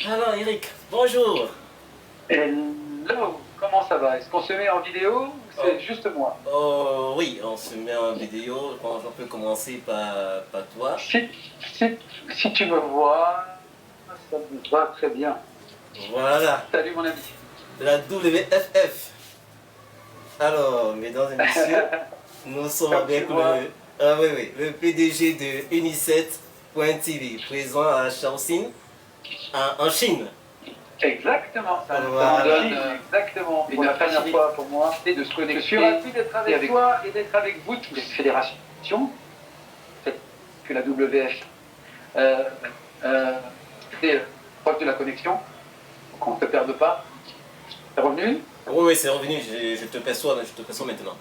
Alors Eric, bonjour. Hello, comment ça va? Est-ce qu'on se met en vidéo ou Oh, c'est juste moi? oui, on se met en vidéo. Je pense qu'on peut commencer par toi. Si, si, si tu me vois, ça me va très bien. Voilà, Salut mon ami. la WFF. Alors, mesdames et messieurs, nous sommes Comme tu avec vois, le PDG de Unicet.tv, présent à Shaoxing, en Chine. exactement, ça me Voilà. donne exactement pour la première fois pour moi de se connecter. Je suis ravi d'être avec toi et d'être avec vous tous. Cette fédération, que la WF, c'est proche de la connexion, qu'on ne se perde pas. C'est revenu? Oui, oui, c'est revenu, je te perçois maintenant.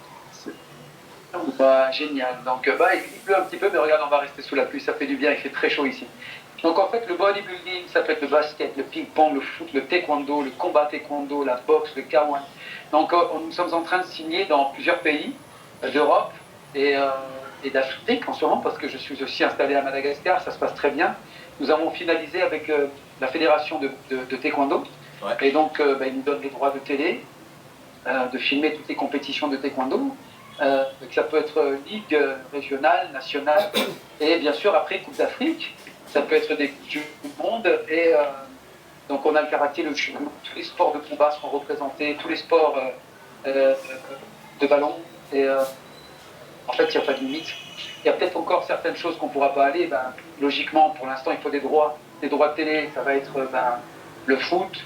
Bah, génial. Donc, il pleut un petit peu, mais regarde, on va rester sous la pluie, ça fait du bien, il fait très chaud ici. Donc, en fait, le bodybuilding, ça peut être le basket, le ping-pong, le foot, le taekwondo, le combat taekwondo, la boxe, le K1. Donc, nous sommes en train de signer dans plusieurs pays d'Europe et d'Afrique en ce moment, parce que je suis aussi installé à Madagascar, ça se passe très bien. Nous avons finalisé avec la fédération de taekwondo. Ouais. Et donc, ils nous donnent les droits de télé, de filmer toutes les compétitions de taekwondo. Ça peut être ligue régionale, nationale, et bien sûr après Coupe d'Afrique, ça peut être des Coupes du Monde, et donc on a le karaté, le judo, tous les sports de combat sont représentés, tous les sports de ballon, et en fait il n'y a pas de limite. Il y a peut-être encore certaines choses qu'on ne pourra pas aller, logiquement pour l'instant il faut des droits de télé, ça va être le foot,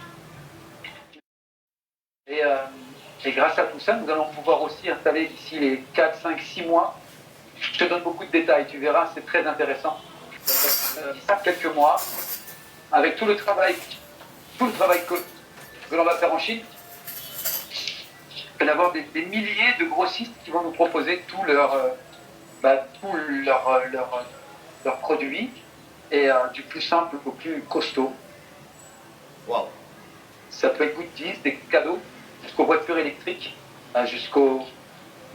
et grâce à tout ça, nous allons pouvoir aussi installer d'ici les 4, 5, 6 mois. Je te donne beaucoup de détails, tu verras, c'est très intéressant. Quelques mois, avec tout le travail que l'on va faire en Chine, il va y avoir des milliers de grossistes qui vont nous proposer tous leurs produits, et du plus simple au plus costaud. Waouh. Ça peut être goodies, des cadeaux, jusqu'aux voitures électriques, jusqu'au...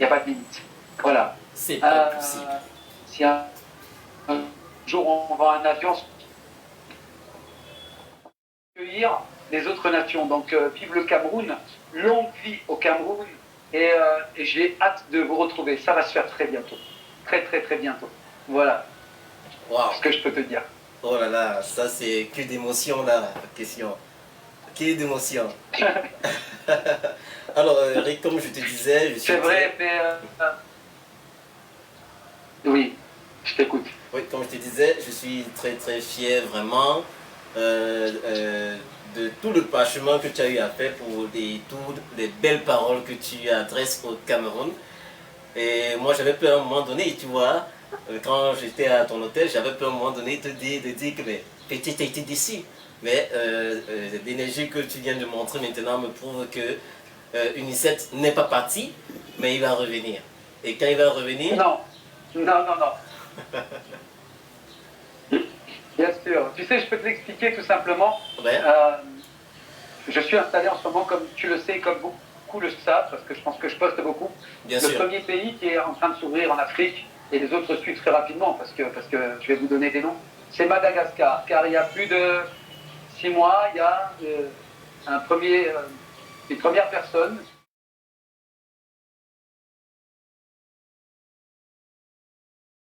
Il n'y a pas de limite. Voilà. C'est pas possible. Si un jour on vend un avion, accueillir les autres nations. Donc vive le Cameroun, longue vie au Cameroun, et j'ai hâte de vous retrouver. Ça va se faire très bientôt. Très très très bientôt. Voilà Waouh. ce que je peux te dire. Oh là là, ça c'est que d'émotion là, la question. Que d'émotion. Alors, Eric, comme je te disais, je suis... C'est vrai, mais... Oui, je t'écoute. Oui, comme je te disais, je suis très très fier vraiment de tout le parchemin que tu as eu à faire pour toutes les belles paroles que tu adresses au Cameroun. Et moi j'avais peur à un moment donné, tu vois, quand j'étais à ton hôtel, j'avais peur à un moment donné de dire que mais, petit t'as été d'ici. Mais l'énergie que tu viens de montrer maintenant me prouve que Unicet n'est pas parti, mais il va revenir. Et quand il va revenir... Non, non, non, non. Bien sûr. Tu sais, je peux te l'expliquer tout simplement. Ouais. Je suis installé en ce moment, comme tu le sais, comme beaucoup le savent, parce que je pense que je poste beaucoup. Bien le sûr. Premier pays qui est en train de s'ouvrir en Afrique, et les autres suivent très rapidement, parce que je vais vous donner des noms, c'est Madagascar. Car il y a plus de 6 mois, il y a une première personne